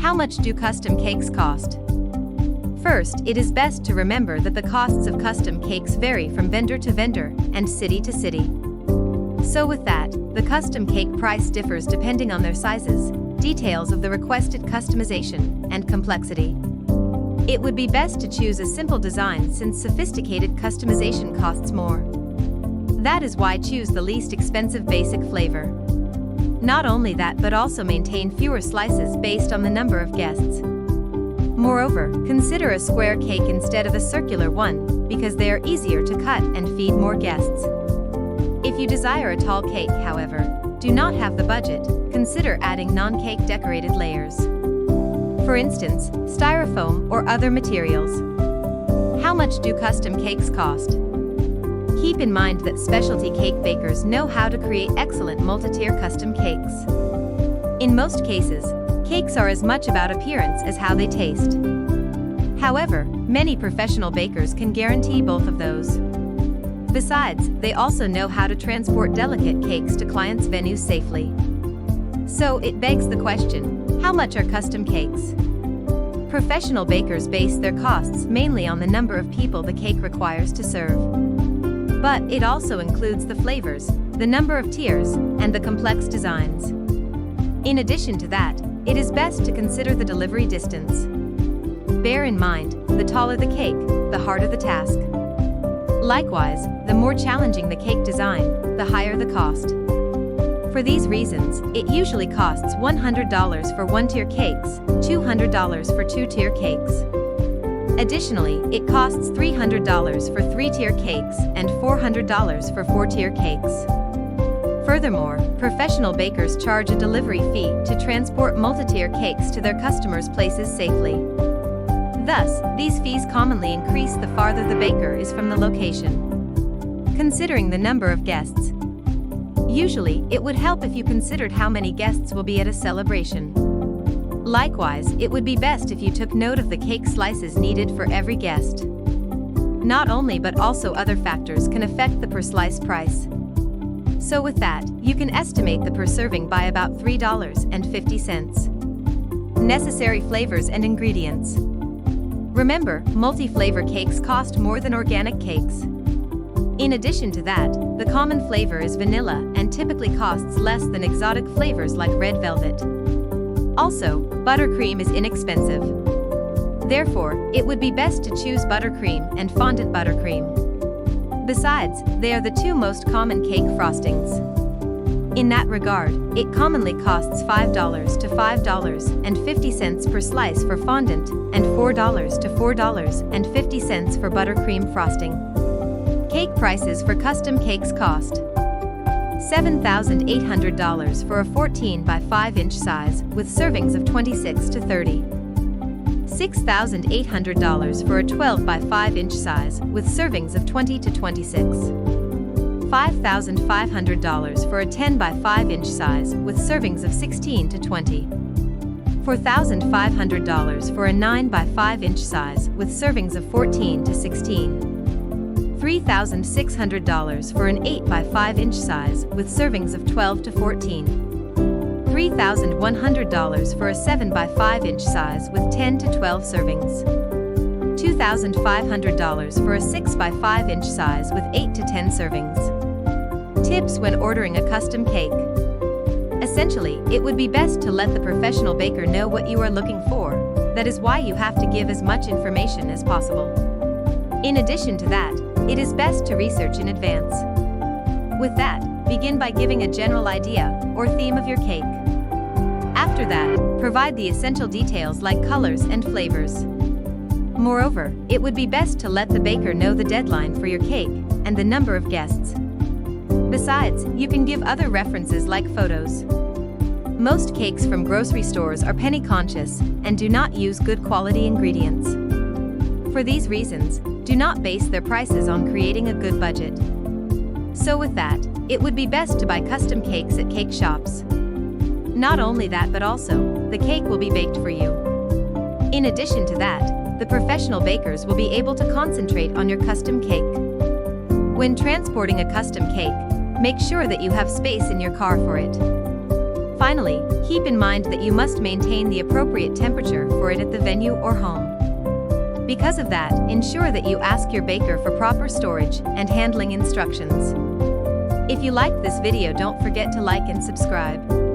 How much do custom cakes cost? First, it is best to remember that the costs of custom cakes vary from vendor to vendor and city to city. So with that, the custom cake price differs depending on their sizes, details of the requested customization, and complexity. It would be best to choose a simple design since sophisticated customization costs more. That is why choose the least expensive basic flavor. Not only that, but also maintain fewer slices based on the number of guests. Moreover, consider a square cake instead of a circular one, because they are easier to cut and feed more guests. If you desire a tall cake, however, do not have the budget, consider adding non-cake decorated layers. For instance, styrofoam or other materials. How much do custom cakes cost? Keep in mind that specialty cake bakers know how to create excellent multi-tier custom cakes. In most cases, cakes are as much about appearance as how they taste. However, many professional bakers can guarantee both of those. Besides, they also know how to transport delicate cakes to clients' venues safely. So it begs the question, how much are custom cakes? Professional bakers base their costs mainly on the number of people the cake requires to serve. But it also includes the flavors, the number of tiers, and the complex designs. In addition to that, it is best to consider the delivery distance. Bear in mind, the taller the cake, the harder the task. Likewise, the more challenging the cake design, the higher the cost. For these reasons, it usually costs $100 for one-tier cakes, $200 for two-tier cakes. Additionally, it costs $300 for three-tier cakes and $400 for four-tier cakes. Furthermore, professional bakers charge a delivery fee to transport multi-tier cakes to their customers' places safely. Thus, these fees commonly increase the farther the baker is from the location. Considering the number of guests. Usually, it would help if you considered how many guests will be at a celebration. Likewise, it would be best if you took note of the cake slices needed for every guest. Not only but also other factors can affect the per slice price. So with that, you can estimate the per serving by about $3.50. Necessary flavors and ingredients. Remember, multi-flavor cakes cost more than organic cakes. In addition to that, the common flavor is vanilla and typically costs less than exotic flavors like red velvet. Also, buttercream is inexpensive. Therefore, it would be best to choose buttercream and fondant buttercream. Besides, they are the two most common cake frostings. In that regard, it commonly costs $5 to $5.50 per slice for fondant and $4 to $4.50 for buttercream frosting. Cake prices for custom cakes cost $7,800 for a 14 by 5 inch size with servings of 26 to 30. $6,800 for a 12 by 5 inch size with servings of 20 to 26. $5,500 for a 10 by 5 inch size with servings of 16 to 20. $4,500 for a 9 by 5 inch size with servings of 14 to 16. $3,600 for an 8 by 5 inch size with servings of 12 to 14. $3,100 for a 7 by 5 inch size with 10 to 12 servings. $2,500 for a 6 by 5 inch size with 8 to 10 servings. Tips when ordering a custom cake. Essentially, it would be best to let the professional baker know what you are looking for. That is why you have to give as much information as possible. In addition to that, it is best to research in advance. With that, begin by giving a general idea or theme of your cake. After that, provide the essential details like colors and flavors. Moreover, it would be best to let the baker know the deadline for your cake and the number of guests. Besides, you can give other references like photos. Most cakes from grocery stores are penny conscious and do not use good quality ingredients. For these reasons, do not base their prices on creating a good budget. So with that, it would be best to buy custom cakes at cake shops. Not only that, but also, the cake will be baked for you. In addition to that, the professional bakers will be able to concentrate on your custom cake. When transporting a custom cake, make sure that you have space in your car for it. Finally, Keep in mind that you must maintain the appropriate temperature for it at the venue or home. Because of that, ensure that you ask your baker for proper storage and handling instructions. If you liked this video, don't forget to like and subscribe.